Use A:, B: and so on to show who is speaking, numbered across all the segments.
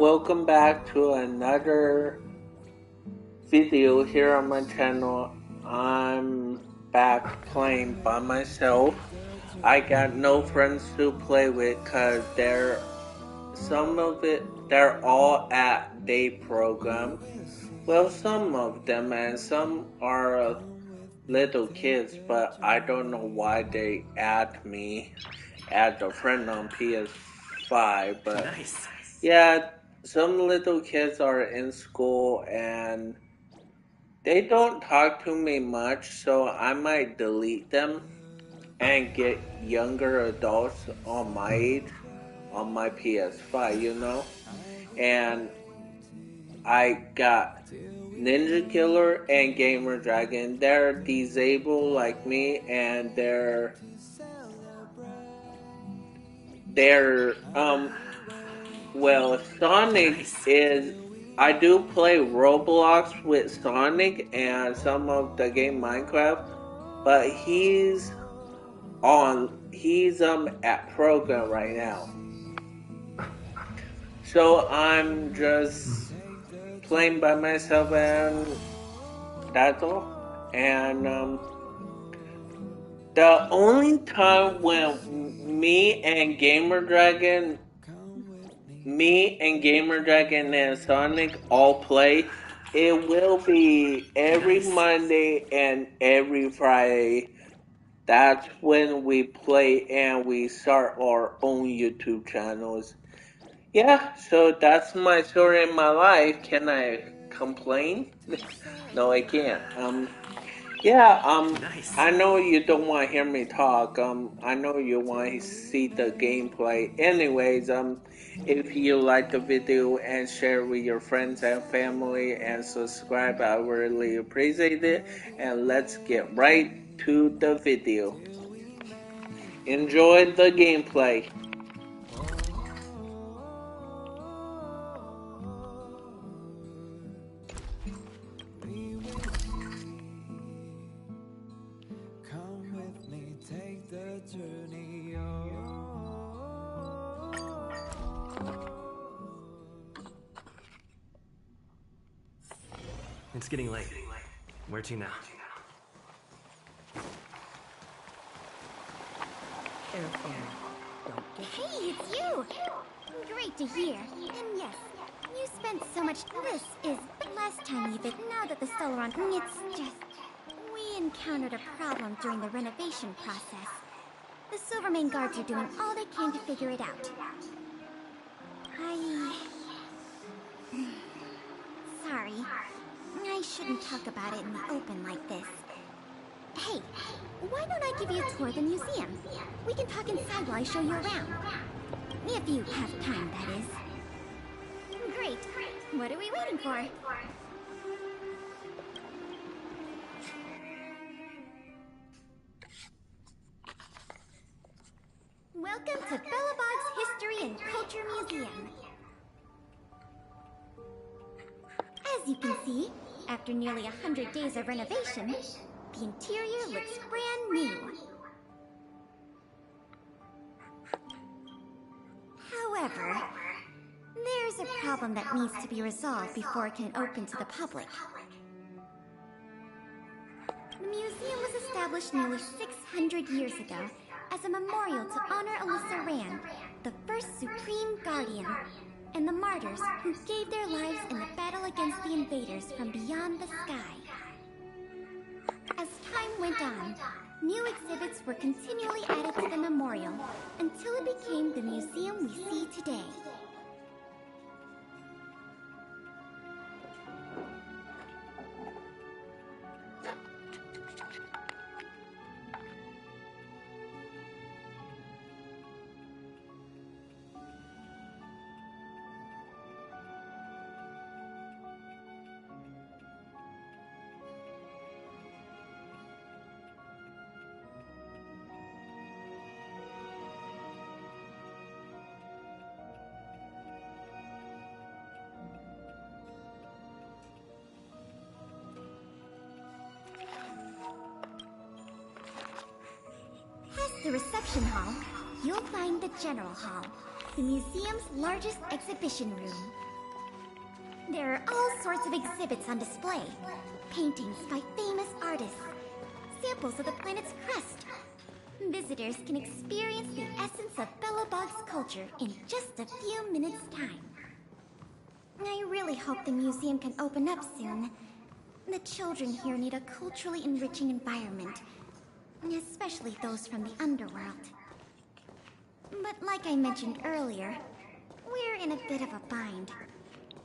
A: Welcome back to another video here on my channel. I'm back playing by myself. I got no friends to play with because they're all at day program. Well, some of them, and some are little kids, but I don't know why they add me as a friend on PS5. But
B: Nice.
A: yeah, some little kids are in school and they don't talk to me much, so I might delete them and get younger adults on my age on my PS5. And I got Ninja Killer and Gamer Dragon. They're disabled like me, and they're well, Sonic
B: Nice.
A: is. I do play Roblox with Sonic and some of the game Minecraft, but he's at program right now. So I'm just playing by myself and that's all. And the only time when me and Gamer Dragon and Sonic all play, it will be every
B: Nice.
A: Monday and every Friday. That's when we play and we start our own YouTube channels. Yeah, so that's my story in my life. Can I complain? No, I can't. Yeah,
B: Nice.
A: I know you don't want to hear me talk. I know you want to see the gameplay. Anyways, if you like the video and share with your friends and family and subscribe, I really appreciate it. And let's get right to the video. Enjoy the gameplay.
B: It's getting late. Where to now?
C: Hey, it's you! Great to hear. And yes, you spent so much. This is the last time you've been. Now that the Stellaron. It's just. We encountered a problem during the renovation process. The Silvermane guards are doing all they can to figure it out. Sorry. I shouldn't talk about it in the open like this. Hey, why don't I give you a tour of the museum? We can talk inside while I show you around. If you have time, that is. Great. What are we waiting for? Welcome to Bellabog's History and Culture Museum. As you can see, after nearly 100 days of renovation, the interior looks brand new. However, there's a problem that needs to be resolved before it can open to the public. The museum was established nearly 600 years ago as a memorial to honor Alyssa Rand, the first Supreme Guardian, and the martyrs who gave their lives in the battle against the invaders from beyond the sky. As time went on, new exhibits were continually added to the memorial until it became the museum we see today. The reception hall, you'll find the General Hall, the museum's largest exhibition room. There are all sorts of exhibits on display. Paintings by famous artists. Samples of the planet's crust. Visitors can experience the essence of Belobog's culture in just a few minutes' time. I really hope the museum can open up soon. The children here need a culturally enriching environment, especially those from the underworld. But like I mentioned earlier, we're in a bit of a bind.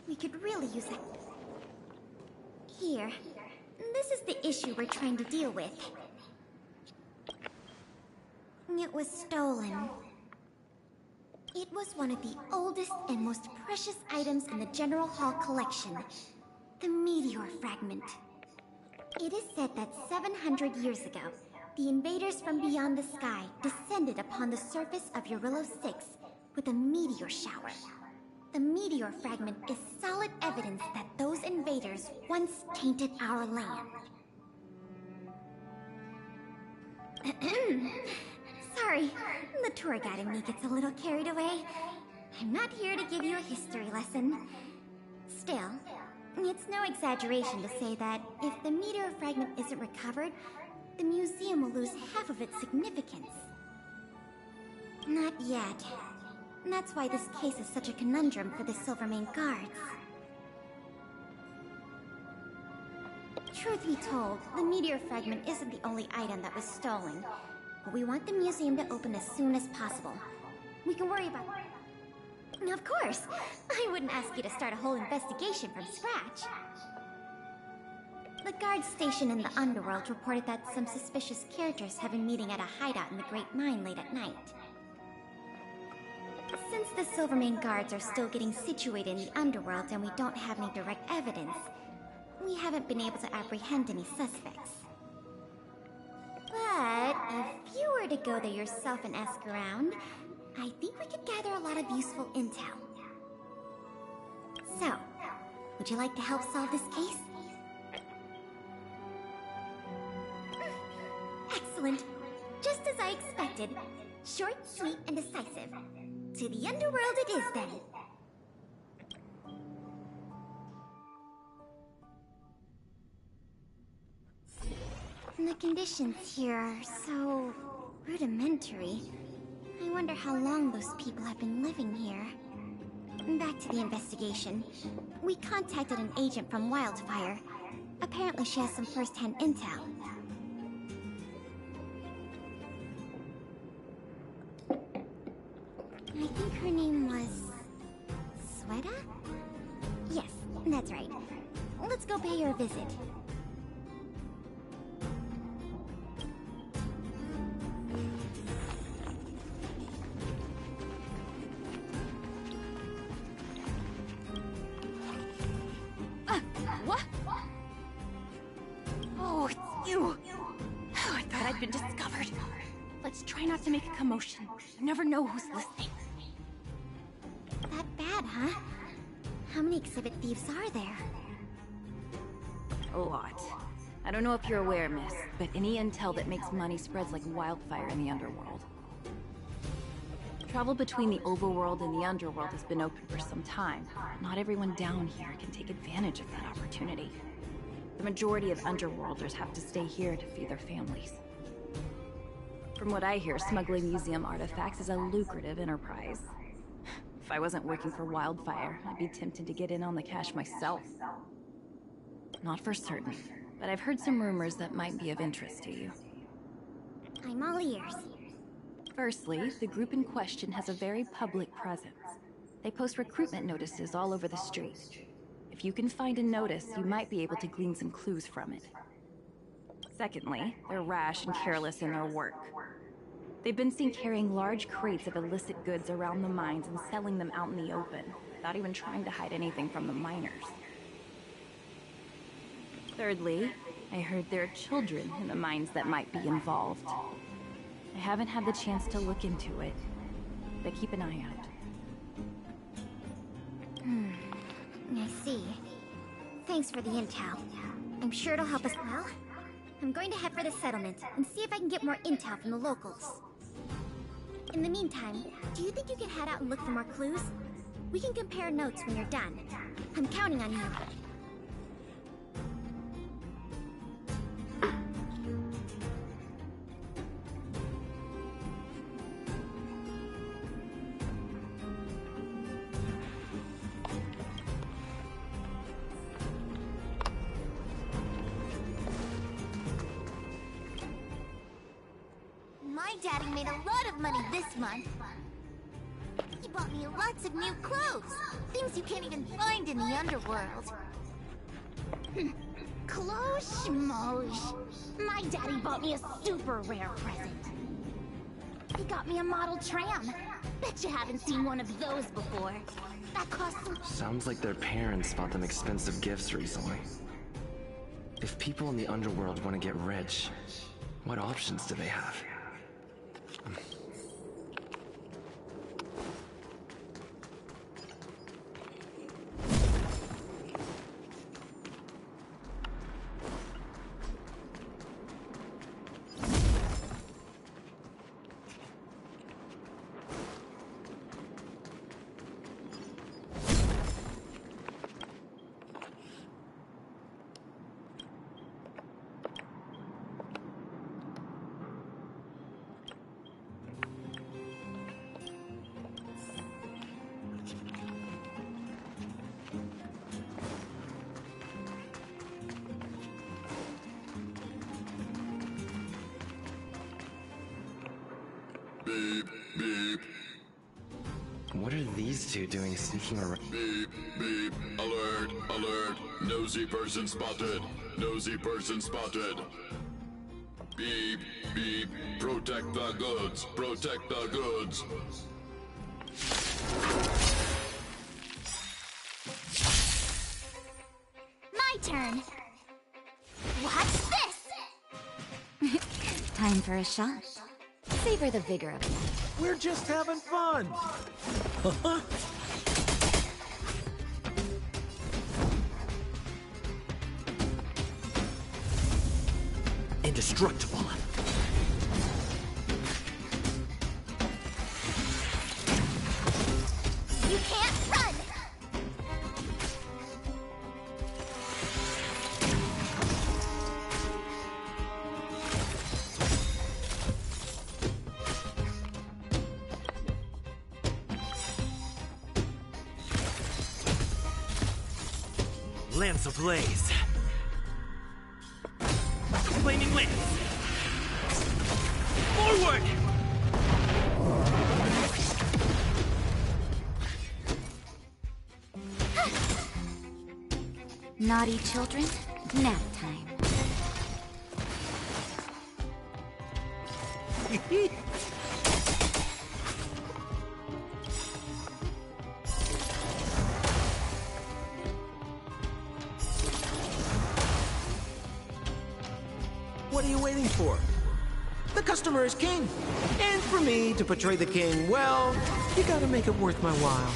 C: We could really use it. Here, this is the issue we're trying to deal with. It was stolen. It was one of the oldest and most precious items in the General Hall collection. The meteor fragment. It is said that 700 years ago, the invaders from beyond the sky descended upon the surface of Eurillo 6 with a meteor shower. The meteor fragment is solid evidence that those invaders once tainted our land. Sorry, the tour guide in me gets a little carried away. I'm not here to give you a history lesson. Still, it's no exaggeration to say that if the meteor fragment isn't recovered, the museum will lose half of its significance. Not yet. That's why this case is such a conundrum for the Silvermane guards. Truth be told, the meteor fragment isn't the only item that was stolen. But we want the museum to open as soon as possible. We can worry about... Of course! I wouldn't ask you to start a whole investigation from scratch. The guards stationed in the underworld reported that some suspicious characters have been meeting at a hideout in the Great Mine late at night. Since the Silvermane guards are still getting situated in the underworld and we don't have any direct evidence, we haven't been able to apprehend any suspects. But if you were to go there yourself and ask around, I think we could gather a lot of useful intel. So, would you like to help solve this case? Excellent. Just as I expected. Short, sweet, and decisive. To the underworld it is, then. The conditions here are so rudimentary. I wonder how long those people have been living here. Back to the investigation. We contacted an agent from Wildfire. Apparently she has some first-hand intel. I think her name was... Sweta? Yes, that's right. Let's go pay her a visit.
D: What? Oh, it's you! Oh, I thought I'd been discovered. Let's try not to make a commotion. You never know who's listening.
C: That bad, huh? How many exhibit thieves are there?
D: A lot. I don't know if you're aware, miss, but any intel that makes money spreads like wildfire in the underworld. Travel between the overworld and the underworld has been open for some time. Not everyone down here can take advantage of that opportunity. The majority of underworlders have to stay here to feed their families. From what I hear, smuggling museum artifacts is a lucrative enterprise. If I wasn't working for Wildfire, I'd be tempted to get in on the cash myself. Not for certain, but I've heard some rumors that might be of interest to you.
C: I'm all ears.
D: Firstly, the group in question has a very public presence. They post recruitment notices all over the street. If you can find a notice, you might be able to glean some clues from it. Secondly, they're rash and careless in their work. They've been seen carrying large crates of illicit goods around the mines and selling them out in the open, without even trying to hide anything from the miners. Thirdly, I heard there are children in the mines that might be involved. I haven't had the chance to look into it, but keep an eye out.
C: I see. Thanks for the intel. I'm sure it'll help us well. I'm going to head for the settlement and see if I can get more intel from the locals. In the meantime, do you think you can head out and look for more clues? We can compare notes when you're done. I'm counting on you.
E: My daddy made a lot of money this month. He bought me lots of new clothes. Things you can't even find in the underworld. Clothes schmoes. My daddy bought me a super rare present. He got me a model tram. Bet you haven't seen one of those before. That cost some...
B: Sounds like their parents bought them expensive gifts recently. If people in the underworld want to get rich, what options do they have?
F: Beep, beep.
B: What are these two doing sneaking around?
F: Beep, beep. Alert, alert. Nosy person spotted. Nosy person spotted. Beep, beep. Protect the goods. Protect the goods.
C: My turn. Watch this!
D: Time for a shot. Savor the vigor of it.
G: We're just having fun. Indestructible.
C: You can't run!
G: Lance ablaze. Flaming lance. Forward!
D: Naughty children, nap time.
G: What are you waiting for? The customer is king. And for me to portray the king, well, you gotta make it worth my while.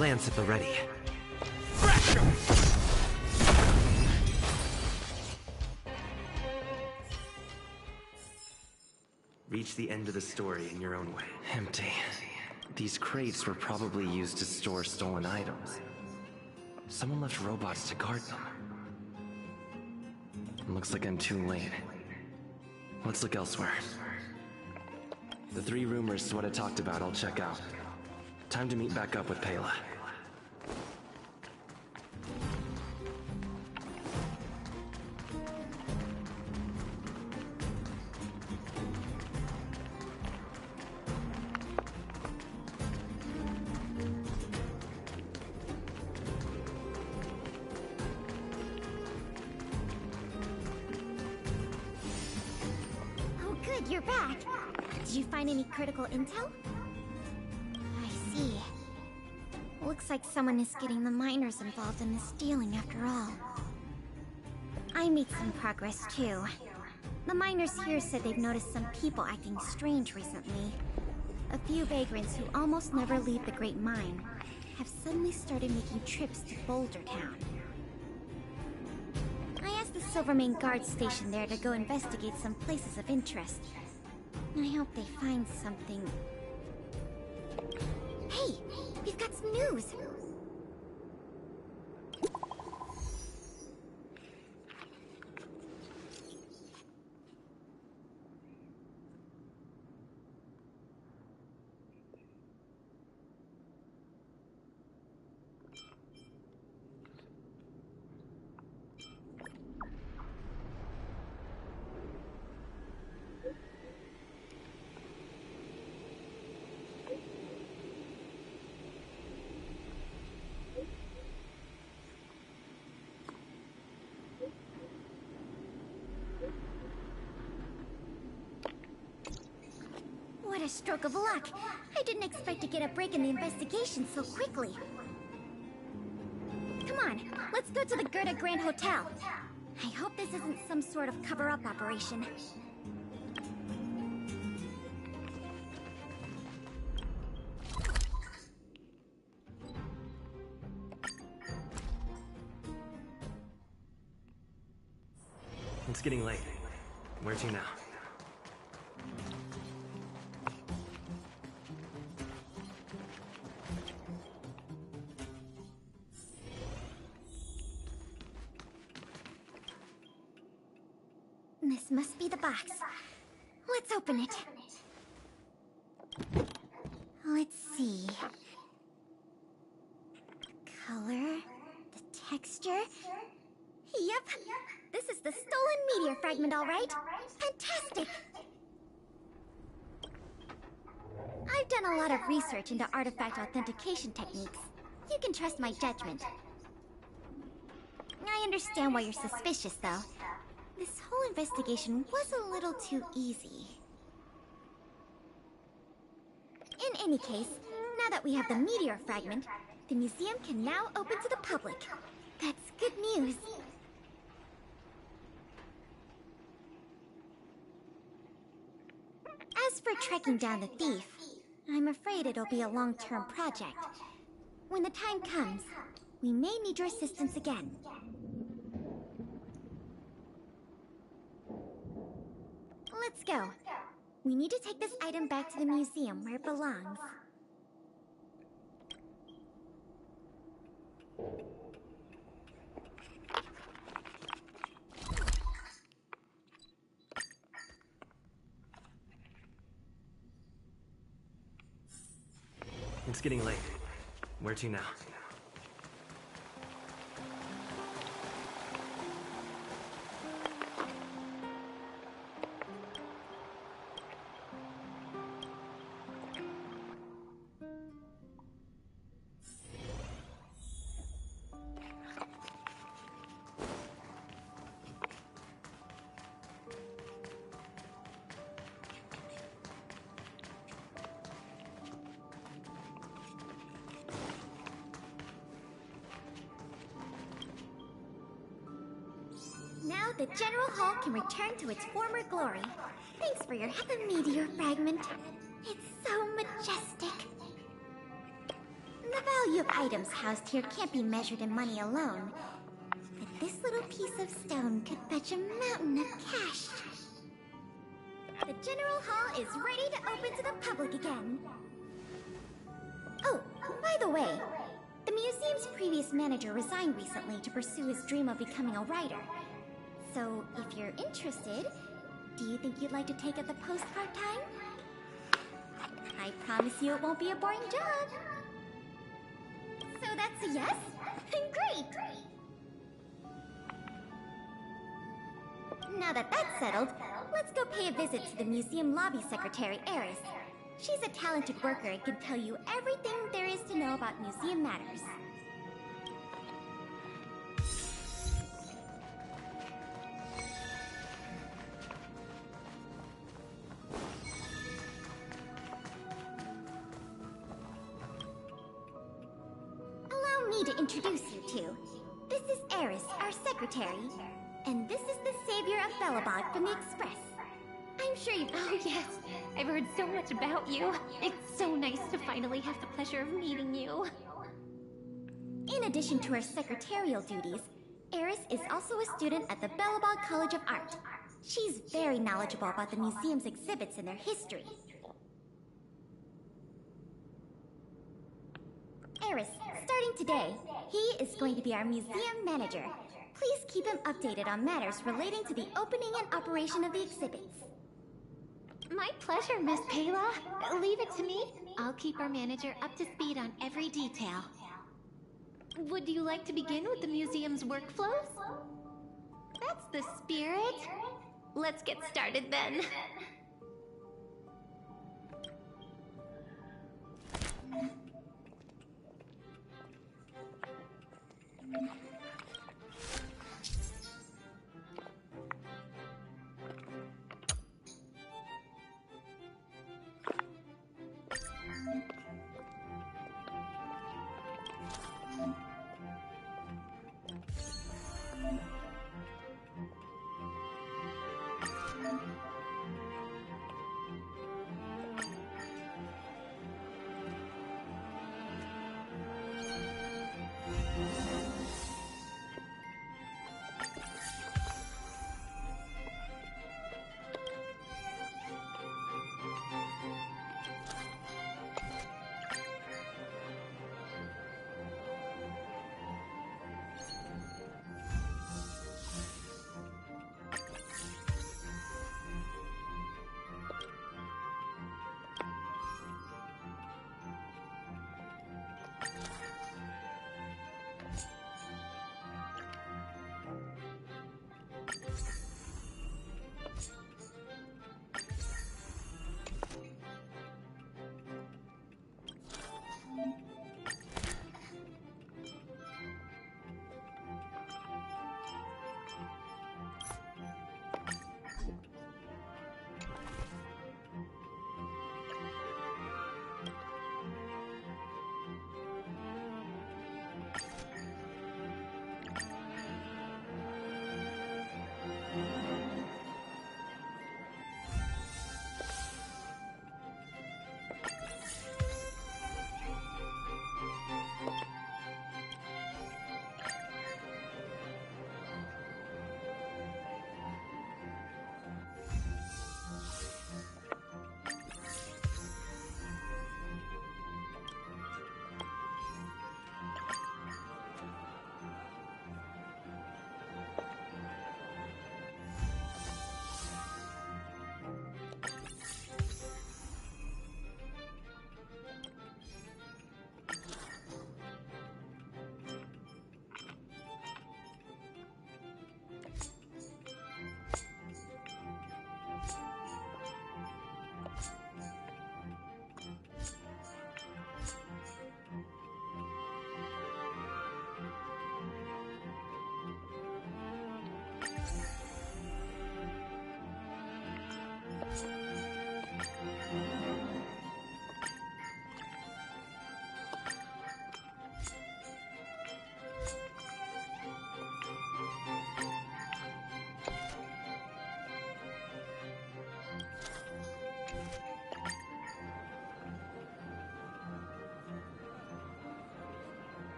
G: Lance at the ready. Fracture!
B: Reach the end of the story in your own way. Empty. These crates were probably used to store stolen items. Someone left robots to guard them. Looks like I'm too late. Let's look elsewhere. The 3 rumors to what I talked about, I'll check out. Time to meet back up with Pela.
C: Oh good, you're back. Did you find any critical intel? I see. Looks like someone is getting the miners involved in the stealing after all. I made some progress too. The miners here said they've noticed some people acting strange recently. A few vagrants who almost never leave the Great Mine have suddenly started making trips to Boulder Town. I asked the Silvermane guard station there to go investigate some places of interest. I hope they find something news. What a stroke of luck! I didn't expect to get a break in the investigation so quickly. Come on, let's go to the Gerda Grand Hotel. I hope this isn't some sort of cover-up operation.
B: It's getting late. Where to now?
C: This must be the box. Let's open it. Let's see. The color, the texture. Yep, this is the stolen meteor fragment, all right. Fantastic! I've done a lot of research into artifact authentication techniques. You can trust my judgment. I understand why you're suspicious, though. This whole investigation was a little too easy. In any case, now that we have the meteor fragment, the museum can now open to the public. That's good news. As for tracking down the thief, I'm afraid it'll be a long-term project. When the time comes, we may need your assistance again. Let's go. We need to take this item back to the museum where it belongs.
B: It's getting late. Where to now?
C: Now the General Hall can return to its former glory. Thanks for your help. The meteor fragment. It's so majestic. The value of items housed here can't be measured in money alone. But this little piece of stone could fetch a mountain of cash. The General Hall is ready to open to the public again. Oh, by the way, the museum's previous manager resigned recently to pursue his dream of becoming a writer. So, if you're interested, do you think you'd like to take up the post part-time? I promise you it won't be a boring job. So that's a yes? Great! Now that that's settled, let's go pay a visit to the museum lobby secretary, Eris. She's a talented worker and can tell you everything there is to know about museum matters. Allow me to introduce you two. This is Eris, our secretary, and this is the savior of Belobog from the Express. I'm sure you've...
H: Oh, yes. I've heard so much about you. It's so nice to finally have the pleasure of meeting you.
C: In addition to her secretarial duties, Eris is also a student at the Belobog College of Art. She's very knowledgeable about the museum's exhibits and their history. Eris, starting today, he is going to be our museum manager. Please keep him updated on matters relating to the opening and operation of the exhibits.
H: My pleasure, Miss Kayla. Leave it to me. I'll keep our manager up to speed on every detail. Would you like to begin with the museum's workflows? That's the spirit. Let's get started then.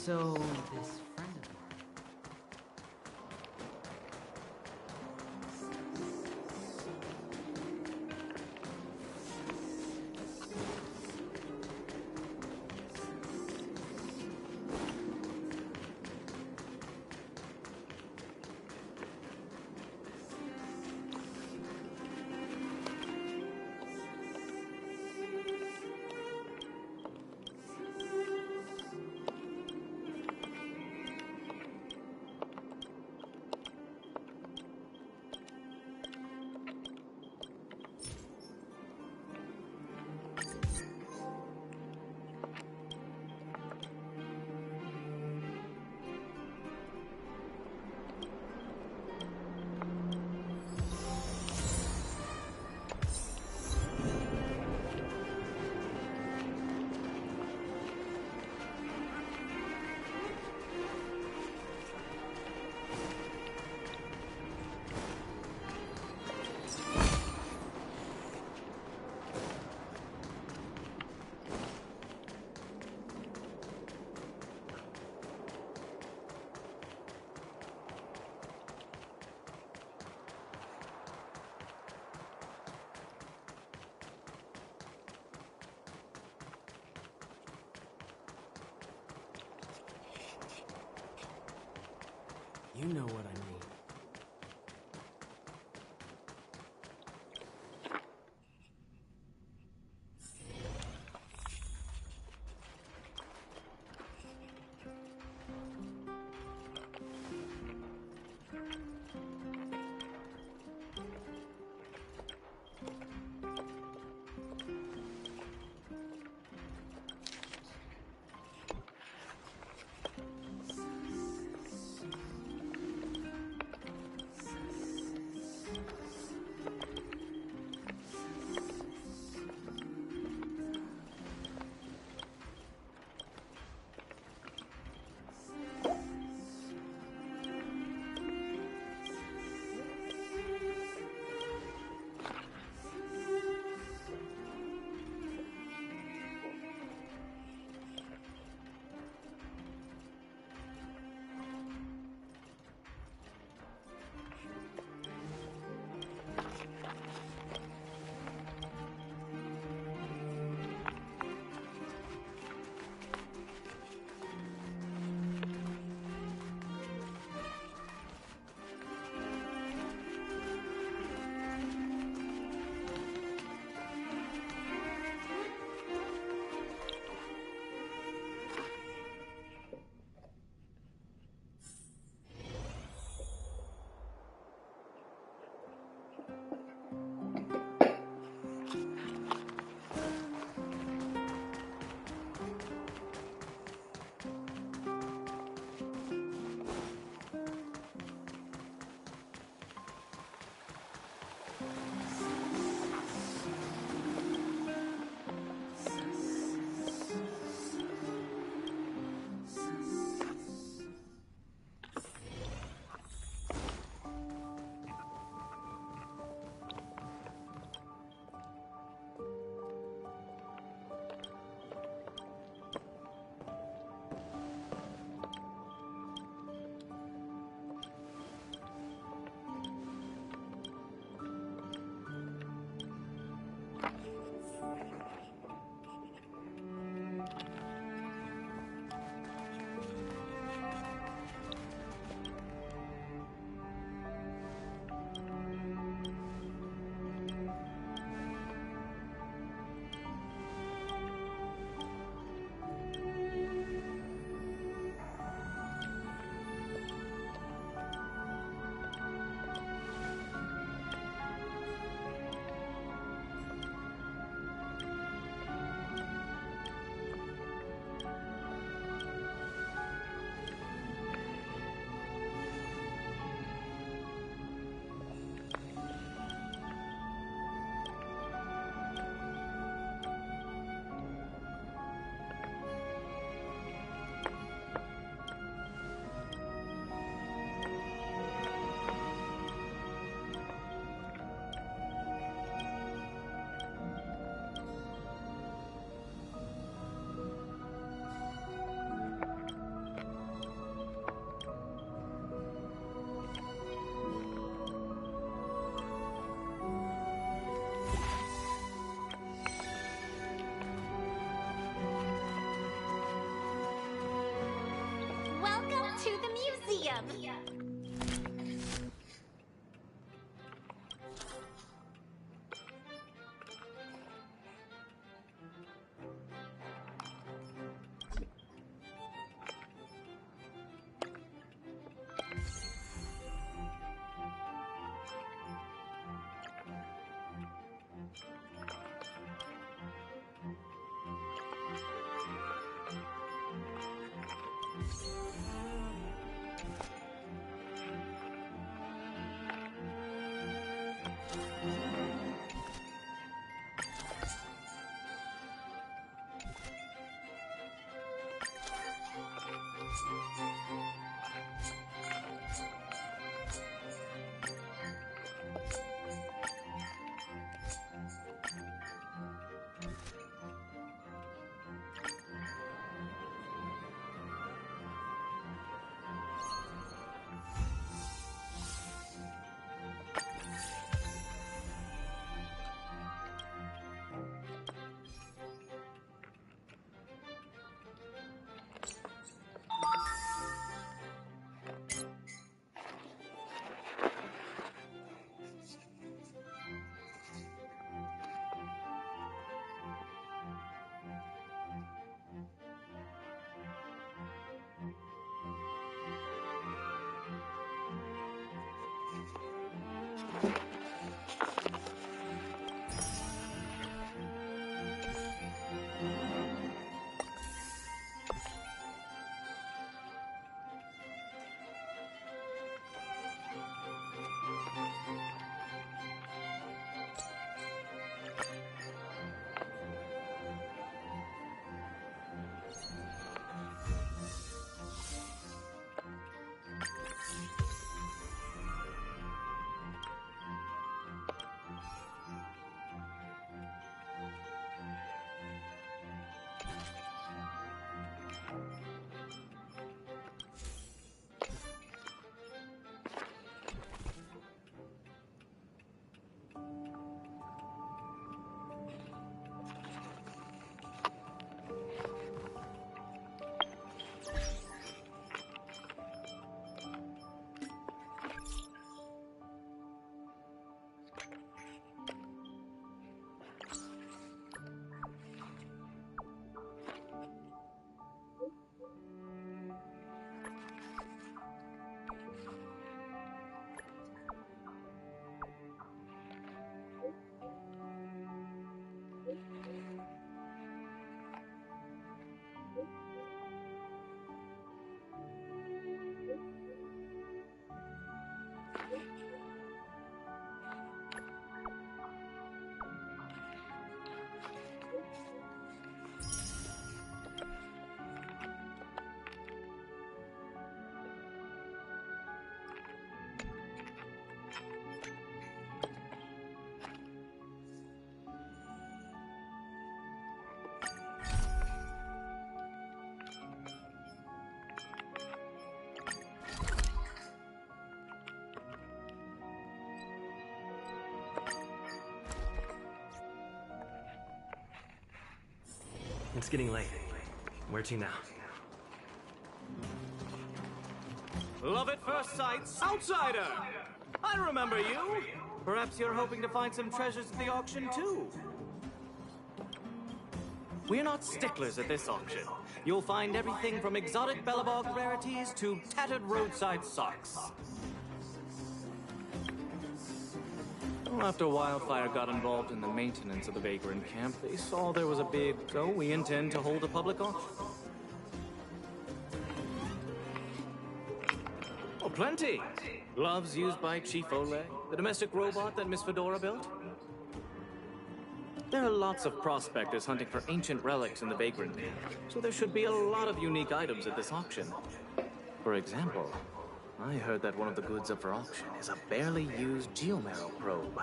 I: So, this friend of mine. You know what I mean.
B: It's getting late. Where to now?
J: Love at first sight, outsider! I remember you. Perhaps you're hoping to find some treasures at the auction, too. We're not sticklers at this auction. You'll find everything from exotic Bellabog rarities to tattered roadside socks. Well, after Wildfire got involved in the maintenance of the vagrant camp, they saw there was a bid, so we intend to hold a public auction. Oh, plenty. Gloves used by Chief Oleg, the domestic robot that Miss Fedora built. There are lots of prospectors hunting for ancient relics in the vagrant camp, so there should be a lot of unique items at this auction. For example, I heard that one of the goods up for auction is a barely used geomarrow probe.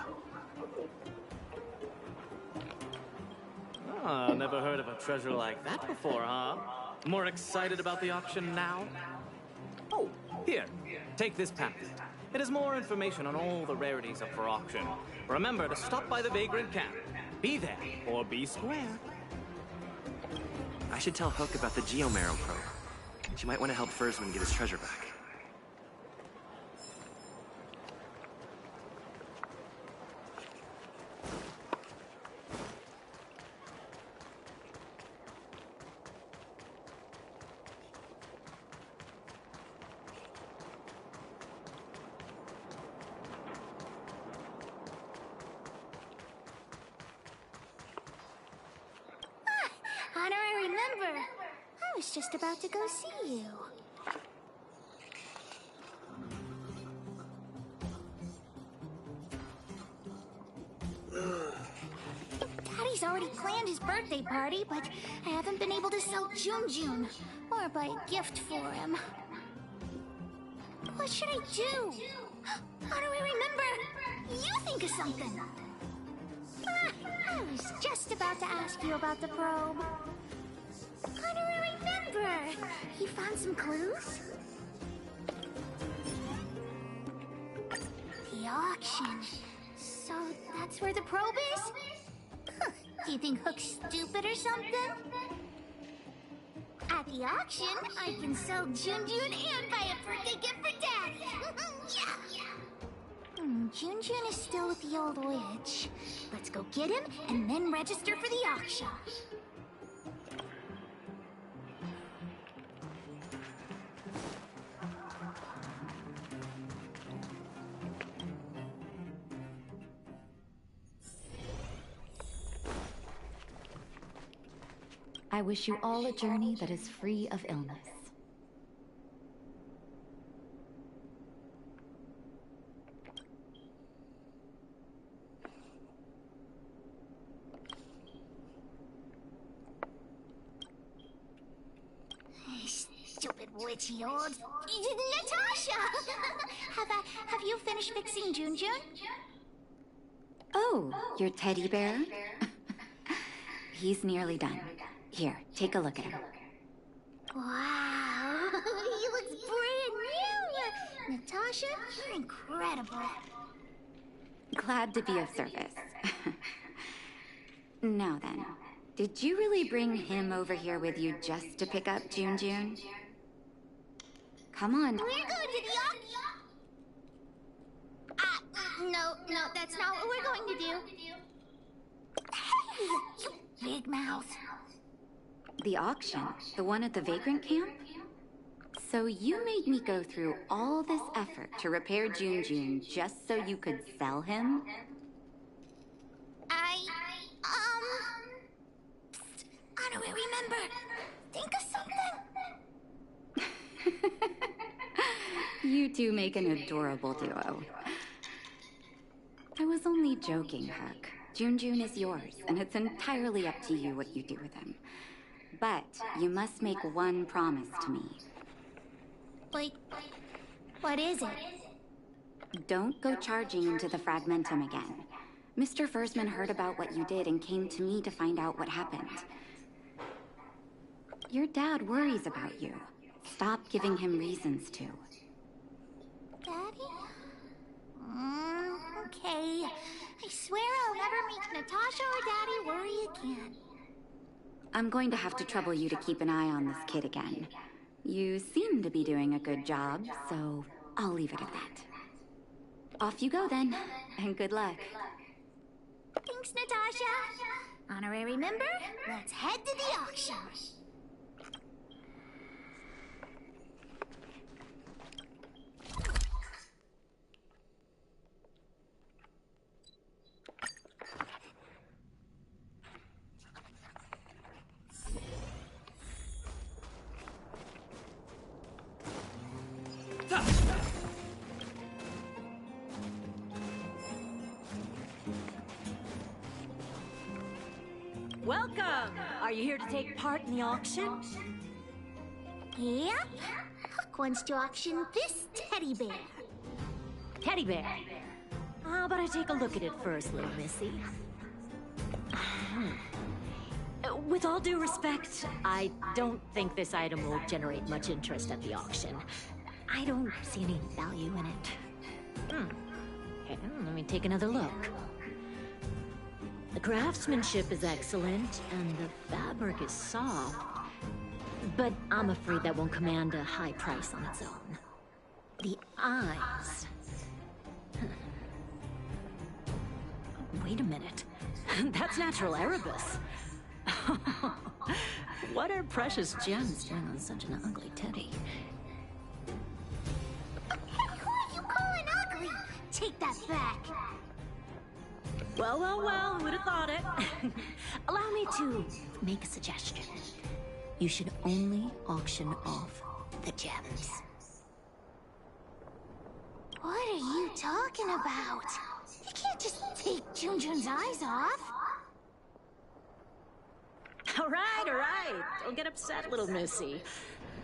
J: Ah, never heard of a treasure like that before, huh? More excited about the auction now? Oh, here, take this pamphlet. It has more information on all the rarities up for auction. Remember to stop by the vagrant camp. Be there, or be square.
B: I should tell Hook about the geomarrow probe. She might want to help Fursman get his treasure back.
E: Honor, I remember. I was just about to go see you. Daddy's already planned his birthday party, but I haven't been able to sell Jun or buy a gift for him. What should I do? How do I remember? You think of something. I was just about to ask you about the probe. How do I remember? You found some clues? The auction. So that's where the probe is? Huh. Do you think Hook's stupid or something? At the auction, I can sell Jun and buy a birthday gift for Daddy. Yeah. Jun is still with the old witch. Let's go get him and then register for the auction.
D: I wish you all a journey that is free of illness.
E: Stupid witchy old... Natasha! Have you finished fixing Jun?
D: Oh, your teddy bear? He's nearly done. Here, take a look at him.
E: Wow, he looks brand new! Natasha, you're incredible.
D: Glad to be of service. Now then, did you really bring him over here with you just to pick up Jun? Come on.
E: We're going to the auction. No, that's not what we're going to do. Hey, you big mouth.
D: The auction? The one at the vagrant camp? So you made me go through all this effort to repair Jun just so you could sell him?
E: How do I remember? Think of something?
D: You two make an adorable duo. I was only joking, Huck. Jun is yours, and it's entirely up to you what you do with him. But you must make one promise to me.
E: Like, what is it?
D: Don't go charging into the Fragmentum again. Mr. Fursman heard about what you did and came to me to find out what happened. Your dad worries about you. Stop giving him reasons to.
E: Daddy? Okay. I swear I'll never make Natasha or Daddy worry again.
K: I'm going to have to trouble you to keep an eye on this kid again. You seem to be doing a good job, so I'll leave it at that. Off you go then, and good luck.
E: Thanks, Natasha. Honorary member, let's head to the auction.
L: Welcome! Are you here to take part in the auction?
E: Yep. Huck wants to auction this teddy bear.
L: Teddy bear? How about I take a look at it first, little missy? With all due respect, I don't think this item will generate much interest at the auction. I don't see any value in it. Okay, let me take another look. The craftsmanship is excellent, and the fabric is soft. But I'm afraid that won't command a high price on its own. The eyes... Wait a minute. That's natural Erebus. What are precious gems doing on such an ugly teddy?
E: Who are you calling ugly? Take that back.
L: Well, who'd have thought it? Allow me to make a suggestion. You should only auction off the gems.
E: What are you talking about? You can't just take Junjun's eyes off.
L: All right. Don't get upset, little missy.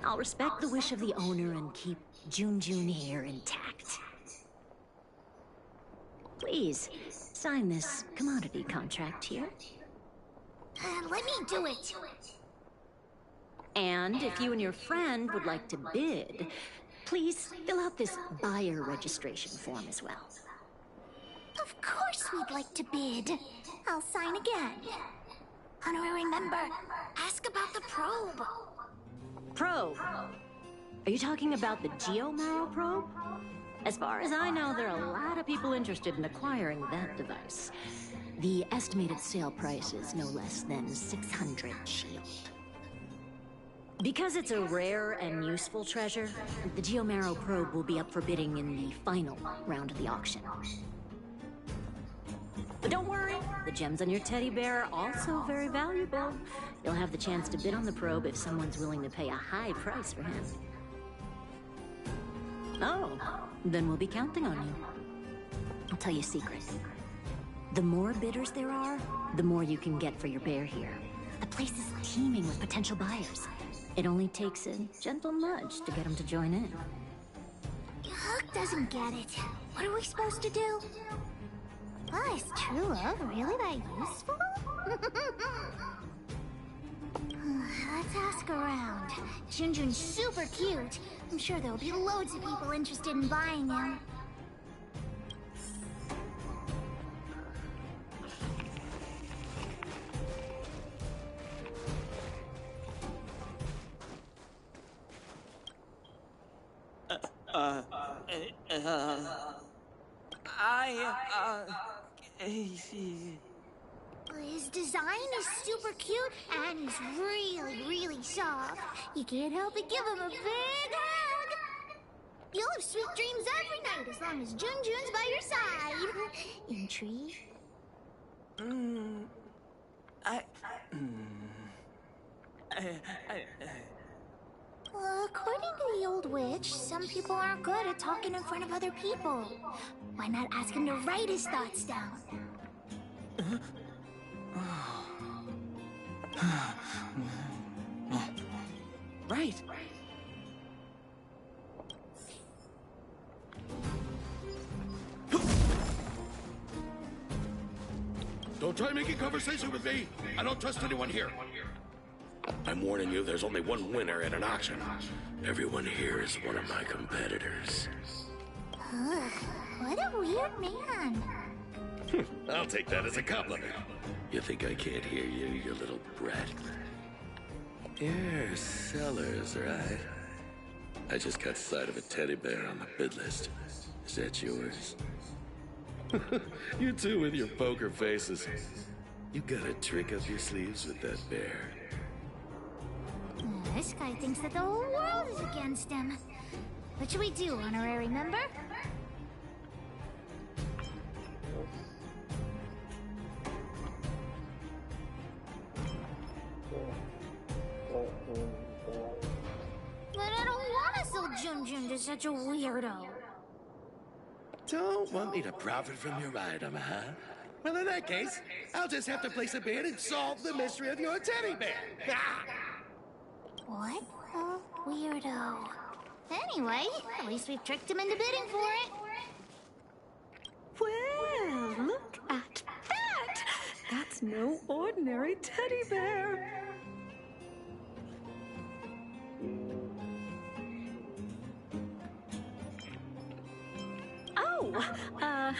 L: I'll respect the wish of the owner and keep Junjun here intact. Please, sign this commodity contract here.
E: Let me do it.
L: And if you and your friend would like to bid, please fill out this buyer registration form as well.
E: Of course we'd like to bid. I'll sign again. Honorary member, ask about the probe.
L: Probe? Are you talking about the Geomarrow probe? As far as I know, there are a lot of people interested in acquiring that device. The estimated sale price is no less than 600 shield. Because it's a rare and useful treasure, the Geomarrow probe will be up for bidding in the final round of the auction. But don't worry, the gems on your teddy bear are also very valuable. You'll have the chance to bid on the probe if someone's willing to pay a high price for him. Oh, then we'll be counting on you. I'll tell you a secret. The more bidders there are, the more you can get for your bear here. The place is teeming with potential buyers. It only takes a gentle nudge to get them to join in.
E: Huck doesn't get it. What are we supposed to do? Oh, is true love really that useful? Let's ask around. Junjun's super cute. I'm sure there'll be loads of people interested in buying him. His design is super cute, and he's really soft. You can't help but give him a big hug. You'll have sweet dreams every night as long as Junjun's by your side. Intrigue? According to the old witch, some people aren't good at talking in front of other people. Why not ask him to write his thoughts down?
G: Right.
F: Don't try making conversation with me. I don't trust anyone here. I'm warning you, there's only one winner at an auction. Everyone here is one of my competitors.
E: What a weird man.
F: I'll take that as a compliment. You think I can't hear you, you little brat? You're Sellers, right? I just got sight of a teddy bear on the bid list. Is that yours? You two with your poker faces. You got a trick up your sleeves with that bear.
E: This guy thinks that the whole world is against him. What should we do, honorary member? But I don't want to sell Junjun to such a weirdo.
F: Don't want me to profit from your item, huh? Well, in that case, I'll just have to place a bid and solve the mystery of your teddy bear.
E: What a weirdo. Anyway, at least we've tricked him into bidding for it.
M: Well, look at that! That's no ordinary teddy bear. Oh,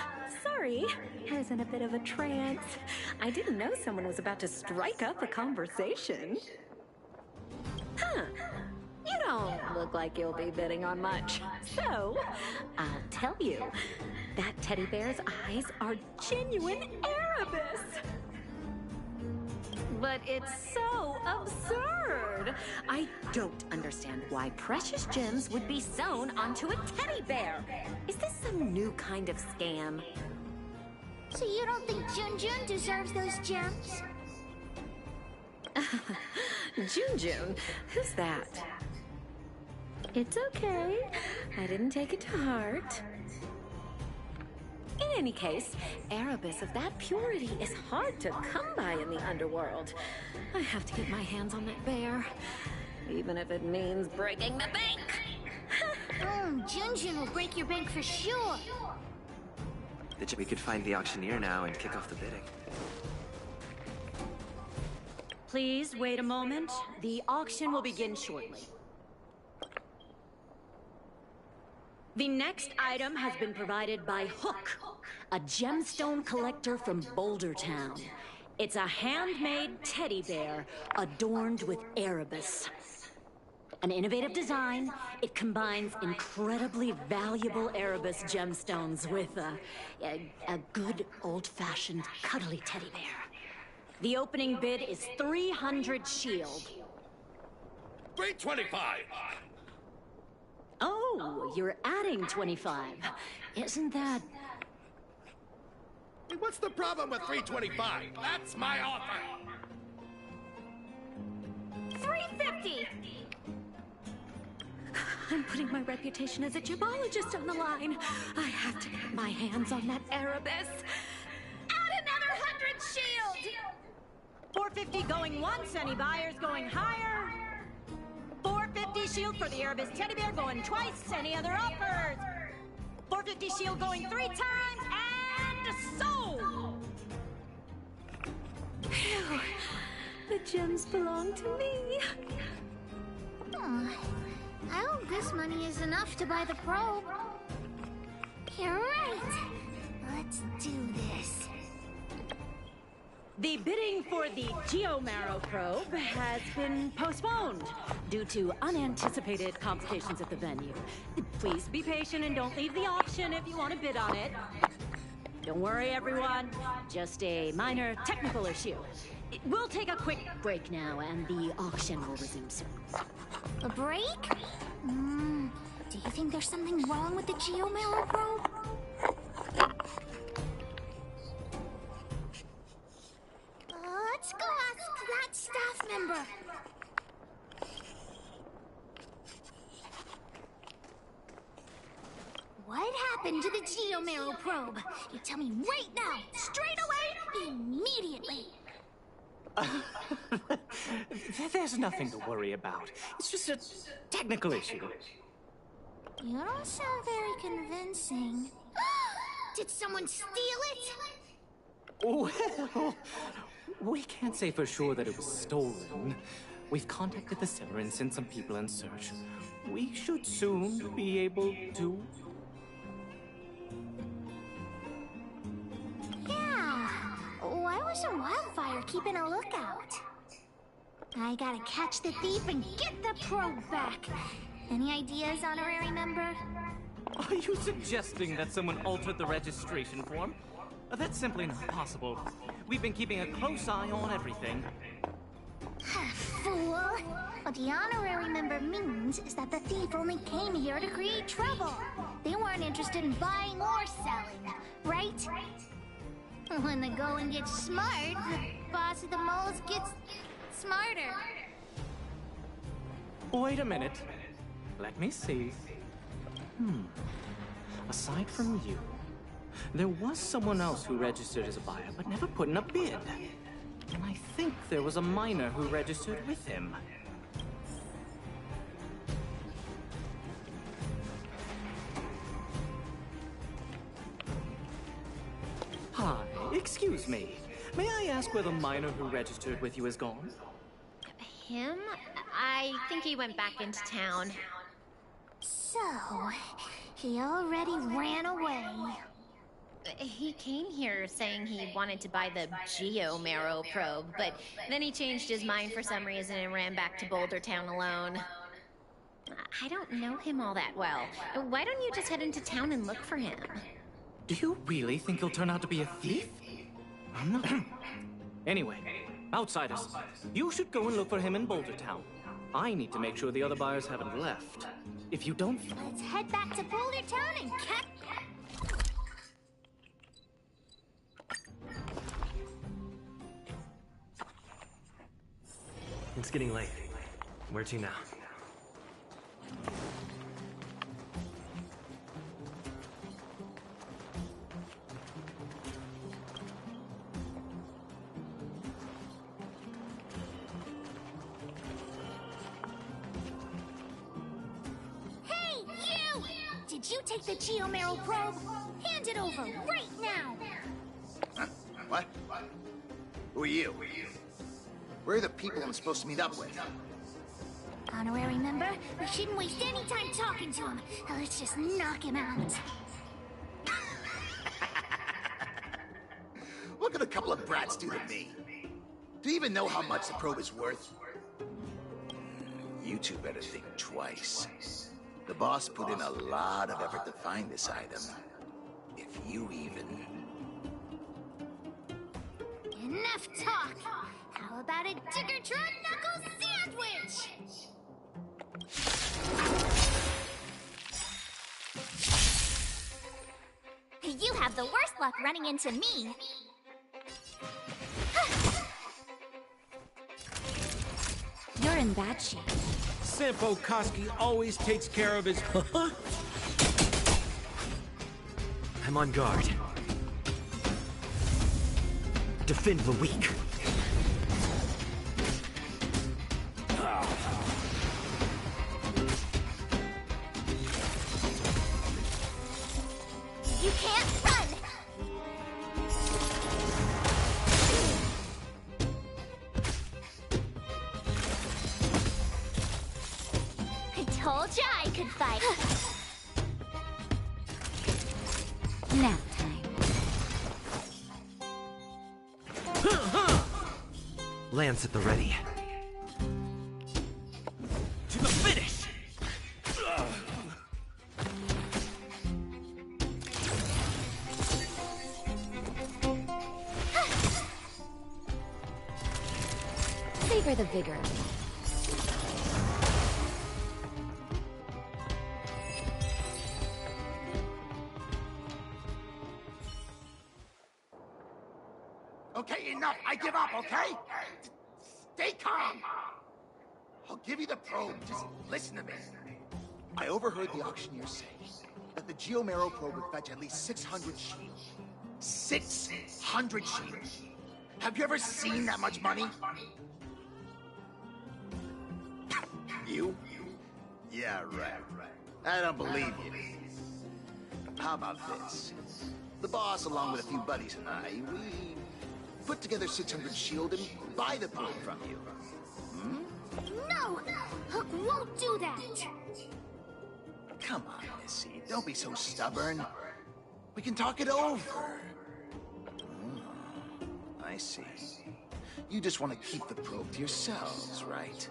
M: sorry. I was in a bit of a trance. I didn't know someone was about to strike up a conversation. Huh. You don't look like you'll be bidding on much. So, I'll tell you, that teddy bear's eyes are genuine Erebus. But it's so absurd. I don't understand why precious gems would be sewn onto a teddy bear. Is this some new kind of scam?
E: So you don't think Junjun deserves those gems?
M: Junjun? Who's that? It's okay. I didn't take it to heart. In any case, Erebus of that purity is hard to come by in the underworld. I have to get my hands on that bear, even if it means breaking the bank.
E: Junjun will break your bank for sure.
B: We could find the auctioneer now and kick off the bidding.
L: Please wait a moment. The auction will begin shortly. The next item has been provided by Hook, a gemstone collector from Boulder Town. It's a handmade teddy bear adorned with Erebus. An innovative design, it combines incredibly valuable Erebus gemstones with a good old-fashioned cuddly teddy bear. The opening bid is 300 shield.
F: 325!
L: Oh, you're adding 25. Isn't that...
F: What's the problem with 325? That's my offer!
E: 350!
M: I'm putting my reputation as a gemologist on the line. I have to get my hands on that Erebus.
E: Add another 100 shield!
L: 450 going once, any buyers going higher? 450 shield for the Erebus teddy bear going twice, any other offers? 450 shield going 3 times, and sold!
M: Phew. The gems belong to me.
E: I hope this money is enough to buy the probe. You're right. Let's do this.
L: The bidding for the Geomarrow probe has been postponed due to unanticipated complications at the venue. Please be patient and don't leave the auction if you want to bid on it. Don't worry, everyone. Just a minor technical issue. We'll take a quick break now, and the auction will resume soon.
E: A break? Do you think there's something wrong with the Geomarrow probe? Let's go ask that staff member. What happened to the Geomarrow probe? You tell me right now, straight away, immediately.
J: There's nothing to worry about. It's just a technical issue.
E: You don't sound very convincing. Did someone steal it?
J: Well, we can't say for sure that it was stolen. We've contacted the seller and sent some people in search. We should soon be able to...
E: Yeah. Why was a wildfire keeping a lookout? I gotta catch the thief and get the probe back. Any ideas, honorary member?
J: Are you suggesting that someone altered the registration form? That's simply not possible. We've been keeping a close eye on everything.
E: Fool! What the honorary member means is that the thief only came here to create trouble. They weren't interested in buying or selling, right? When the going gets smart, the boss of the moles gets smarter.
J: Wait a minute. Let me see. Aside from you, there was someone else who registered as a buyer but never put in a bid. And I think there was a miner who registered with him. Hi, excuse me. May I ask where the miner who registered with you is gone?
H: Him? I think he went back into town.
E: So, he already ran away.
H: He came here saying he wanted to buy the Geo-Marrow probe, but then he changed his mind for some reason and ran back to Boulder Town alone. I don't know him all that well. Why don't you just head into town and look for him?
J: Do you really think he'll turn out to be a thief? I'm not... Anyway, outsiders, you should go and look for him in Boulder Town. I need to make sure the other buyers haven't left. If you don't...
E: Let's head back to Boulder Town and catch...
B: It's getting late. Where to now?
E: Hey, you! Did you take the Geo-Marrow probe? Hand it over right now!
N: Huh? What? Who are you? Where are the people I'm supposed to meet up with?
E: Honorary member, we shouldn't waste any time talking to him. Let's just knock him out.
N: Look at a couple of brats do to me. Do you even know how much the probe is worth? You two better think twice. The boss put in a lot of effort to find this item. If you even...
E: Enough talk! How about a Tickertron Knuckle sandwich? You have the worst luck running into me.
D: You're in bad shape.
G: Sampo Koski always takes care of his...
B: I'm on guard. Defend the weak.
E: You can't run! I told ya I could fight.
K: Nap time.
B: Lance at the ready.
G: To the finish!
D: Savor the vigor.
N: Okay, enough! I give up, okay? Stay calm! I'll give you the probe, just listen to me. I overheard the auctioneer say that the Geo-Marrow probe would fetch at least 600 shields. 600 shields! Have you ever seen that much money? You? Yeah, right. I don't believe you. How about this? The boss, along with a few buddies and I, we put together 600 shield and buy the probe from you.
E: No! Hook won't do that!
N: Come on, Missy. Don't be so stubborn. We can talk it over. I I see. You just want to keep the probe to yourselves, right?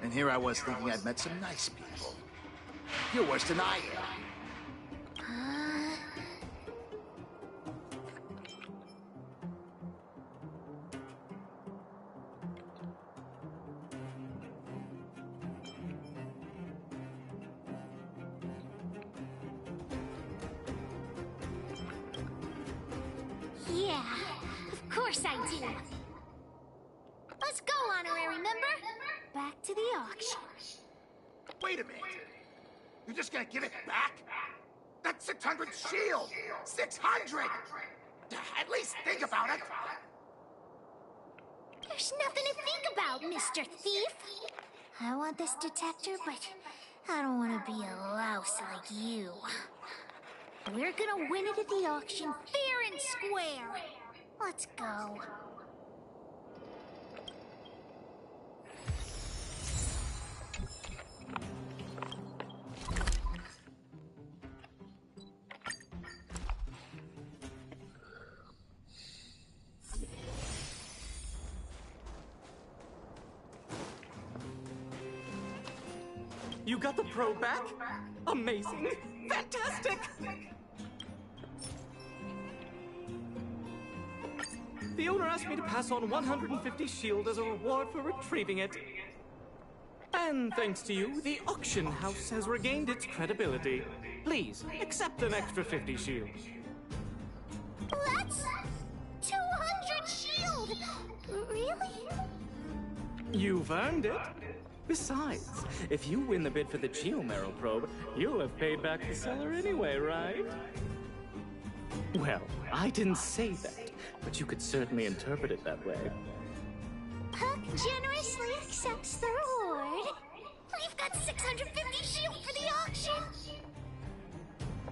N: And here I was thinking I'd met some nice people. You're worse than I am.
E: Yeah, of course I do. Let's go, honorary member. Back to the auction.
N: Wait a minute. You're just gonna give it back? That's 600 shield! 600! At least think about it!
E: There's nothing to think about, Mr. Thief. I want this detector, but I don't want to be a louse like you. We're gonna win it at the auction, fair and square. Let's go.
J: You got the probe back? Amazing! Fantastic! The owner asked me to pass on 150 shield as a reward for retrieving it. And thanks to you, the auction house has regained its credibility. Please, accept an extra 50 shield.
E: That's 200 shield! Really?
J: You've earned it. Besides, if you win the bid for the Geomarrow probe, you'll have paid back the seller anyway, right? Well, I didn't say that, but you could certainly interpret it that way.
E: Puck generously accepts the reward. We've got 650 shield for the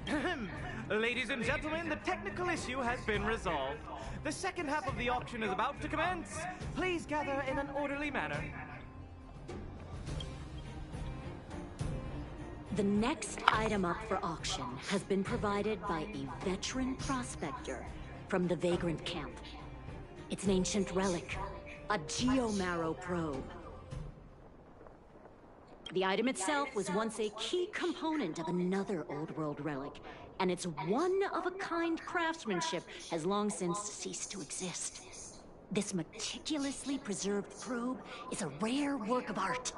E: auction.
J: Ladies and gentlemen, the technical issue has been resolved. The second half of the auction is about to commence. Please gather in an orderly manner.
L: The next item up for auction has been provided by a veteran prospector from the Vagrant Camp. It's an ancient relic, a Geomarrow probe. The item itself was once a key component of another old world relic, and its one-of-a-kind craftsmanship has long since ceased to exist. This meticulously preserved probe is a rare work of art.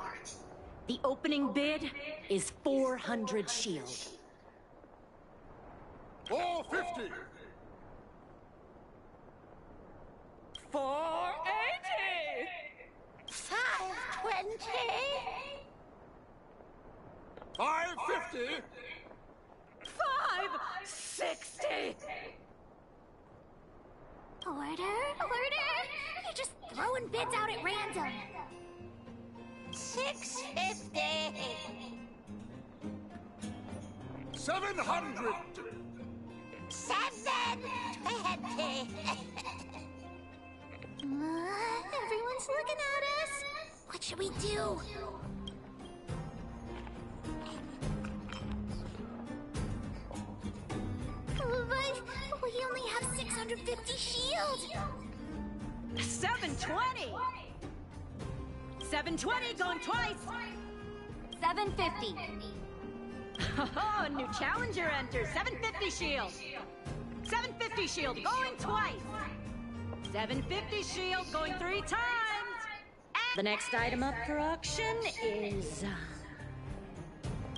L: The opening bid is 400 shield.
F: 450!
J: 480!
E: 520!
F: 550!
J: 560!
E: Order? You're just throwing bids out at random. 650!
F: 700!
E: 720! Everyone's looking at us. What should we do? But we only have 650 shield.
D: 720! 720 going twice!
E: 750.
D: Oh, new challenger enters. 750 shield. 750 shield going twice. 750 shield going 3 times.
L: The next item up for auction is...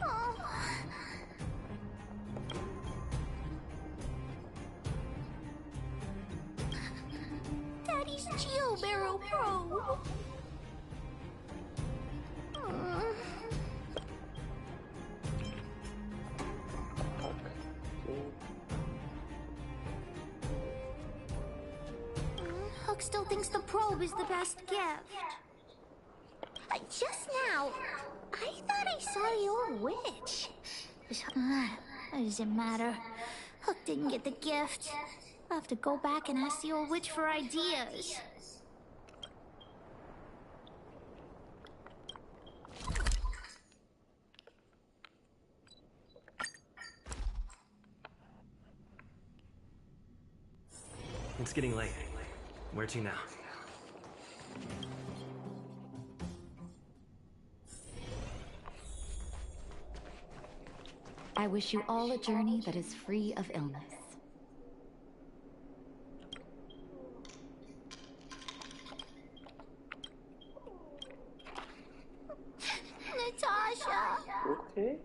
E: Oh. Daddy's Geomarrow probe. Hook still thinks the probe is the best gift. Just now, I thought I saw the old witch. Does it matter? Hook didn't get the gift. I'll have to go back and ask the old witch for ideas.
B: It's getting late. Where to now?
K: I wish you all a journey that is free of illness.
E: Natasha!
A: Okay.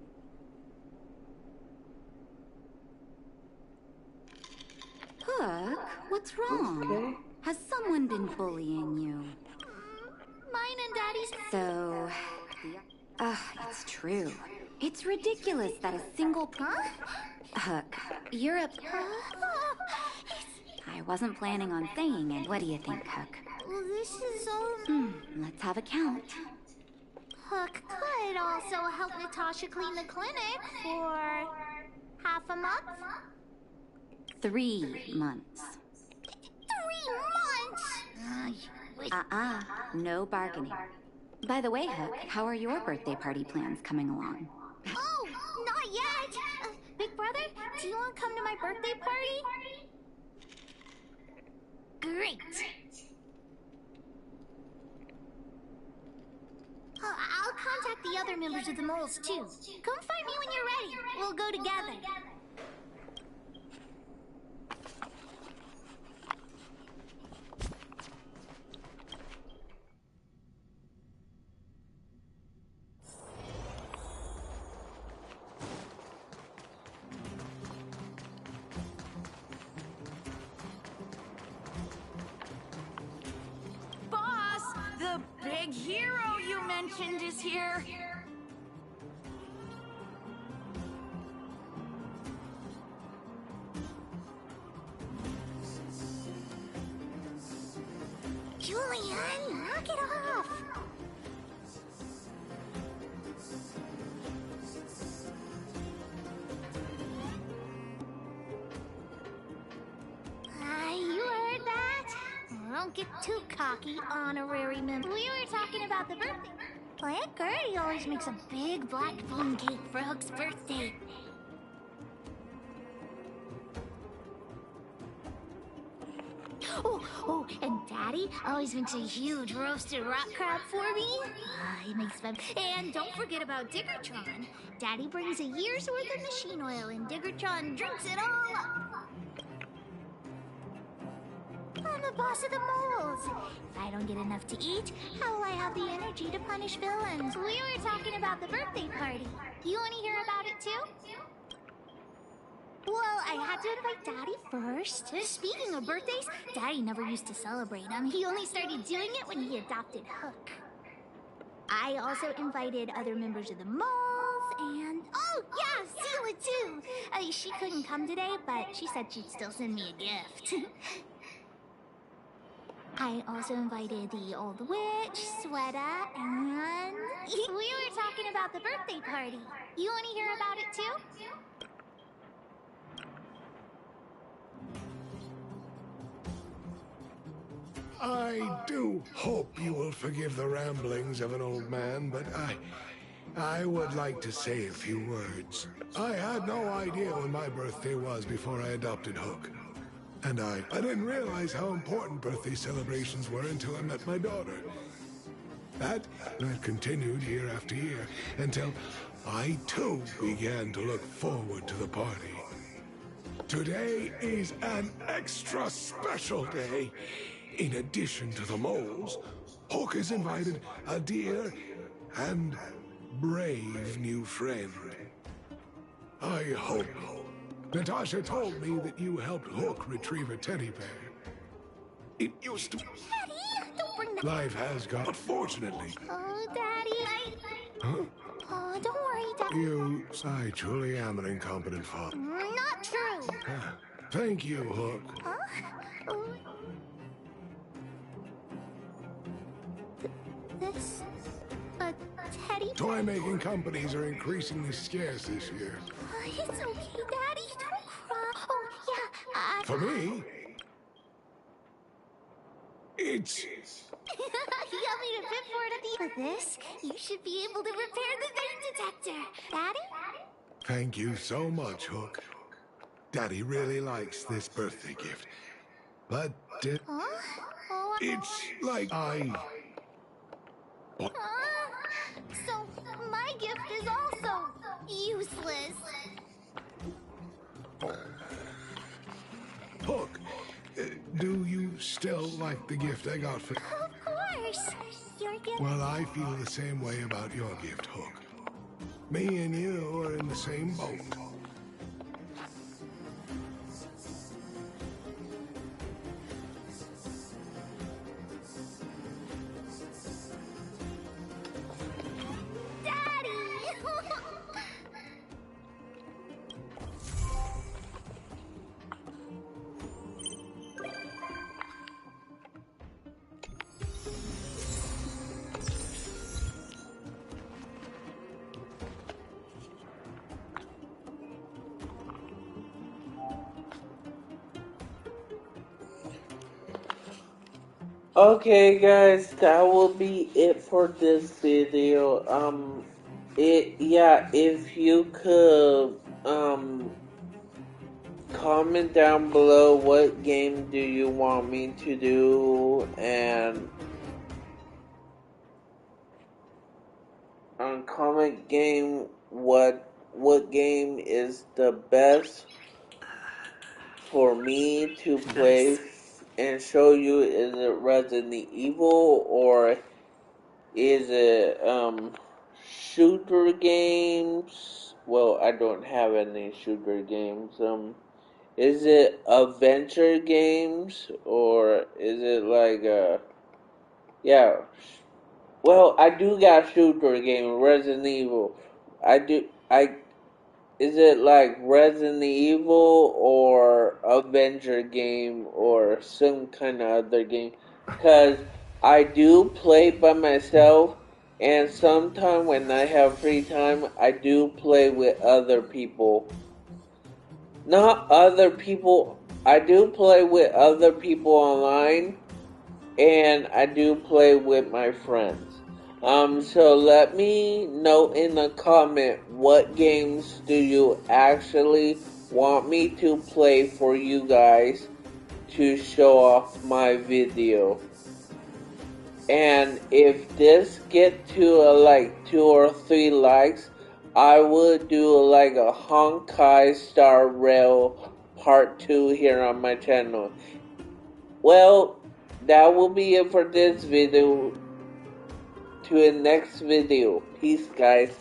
K: Hook, what's wrong?
A: Okay.
K: Has someone been bullying you?
E: Mine and Daddy's...
K: So... it's true. It's ridiculous that a single...
E: Huh?
K: Hook, you're a... I wasn't planning on saying it. What do you think, Hook?
E: Well, this is,
K: Let's have a count.
E: Hook could also help Natasha clean the clinic for... half a month?
K: 3 months.
E: 3 months?
K: No bargaining. By the way, Hook, how are your birthday party plans coming along?
E: Oh, not yet! Big brother, do you want to come to my birthday party? Great! I'll contact the other members of the moles, too. Come find me when you're ready. We'll go together.
O: Boss, the big hero you mentioned is here.
E: Julian, knock it off! You heard that? Don't get too cocky, honorary member. We were talking about the birthday. Well, Aunt Gertie always makes a big black bean cake for Hook's birthday. Oh, and Daddy always makes a huge roasted rock crab for me. He makes fun. And don't forget about Diggertron. Daddy brings a year's worth of machine oil, and Diggertron drinks it all up. I'm the boss of the moles. If I don't get enough to eat, how will I have the energy to punish villains? We were talking about the birthday party. You want to hear about it too? Well, I had to invite Daddy first. Speaking of birthdays, Daddy never used to celebrate them. He only started doing it when he adopted Hook. I also invited other members of the moles and... Oh, yeah, Sela too. She couldn't come today, but she said she'd still send me a gift. I also invited the old witch, Sweta, and... We were talking about the birthday party. You want to hear about it too?
P: I do hope you will forgive the ramblings of an old man, but I would like to say a few words. I had no idea when my birthday was before I adopted Hook. And I didn't realize how important birthday celebrations were until I met my daughter. That continued year after year until I too began to look forward to the party. Today is an extra special day. In addition to the moles, Hook has invited a dear and brave new friend. I hope. Natasha told me that you helped Hook retrieve a teddy bear. It used to...
E: Daddy, don't bring that...
P: Life has gone, but fortunately...
E: Oh, Daddy,
P: Huh?
E: Oh, don't worry, Daddy.
P: I truly am an incompetent father.
E: Not true.
P: Thank you, Hook.
E: Huh? Oh. This... a teddy...
P: Toy-making companies are increasingly scarce this year.
E: It's okay, Daddy. Don't cry. Oh, yeah,
P: For me, it's...
E: You got me to bid for it at the... For this, you should be able to repair the vein detector. Daddy?
P: Thank you so much, Hook. Daddy really likes this birthday gift. But it's like
E: So, my gift is also useless.
P: Hook, do you still like the gift I got for...
E: Of course! Your gift...
P: Well, I feel the same way about your gift, Hook. Me and you are in the same boat.
A: Okay guys, that will be it for this video. If you could comment down below what game do you want me to do, and comment game what game is the best for me to play and show you. Is it Resident Evil, or is it shooter games? Well, I don't have any shooter games. Is it adventure games, or is it like yeah? Well, I do got shooter game, Resident Evil. I Is it like Resident Evil or Avenger game or some kind of other game? Because I do play by myself, and sometimes when I have free time, I do play with other people. Not other people, I do play with other people online, and I do play with my friends. So let me know in the comment what games do you actually want me to play for you guys to show off my video. And if this get to like 2 or 3 likes, I would do like a Honkai Star Rail part 2 here on my channel. Well, that will be it for this video. To the next video. Peace, guys.